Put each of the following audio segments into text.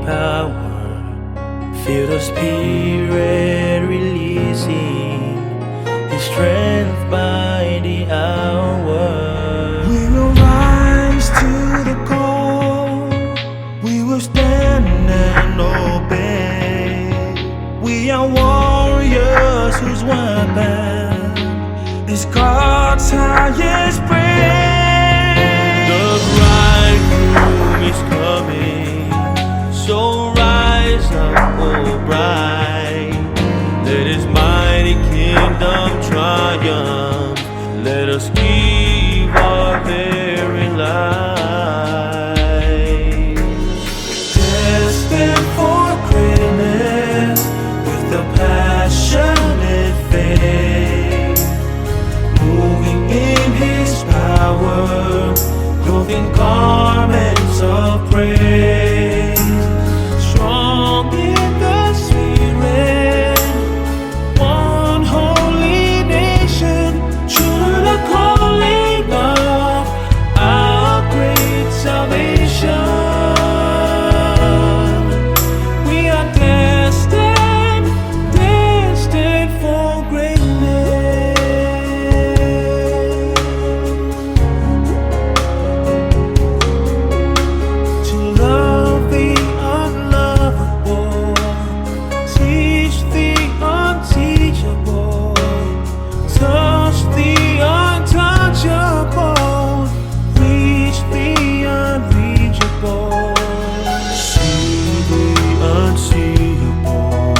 power. Feel the Spirit releasing His strength by the hour. We will rise to the call. We will stand and obey. We are warriors whose weapon is God's highest praise. The Bridegroom is coming, so rise up, O bride. Let His mighty kingdom triumph. Let us give our very lives. Destined for greatness with a passionate faith, moving in His power, clothed in garments of praise, strong in the Spirit, one holy nation, true to the calling of our great salvation. We are destined for greatness. To love the unlovable, teach the unteachable, touch the untouchable, reach the unreachable, see the unseeable,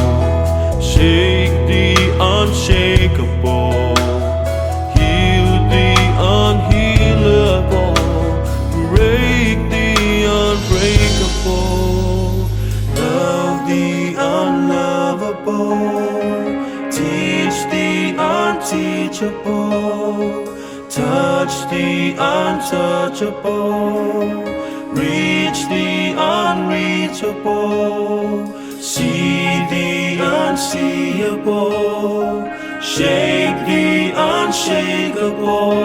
shake the unshakable, heal the unhealable, break the unbreakable, love the unlovable, teach the unteachable, touch the untouchable, reach the unreachable, see the unseeable, shake the unshakable,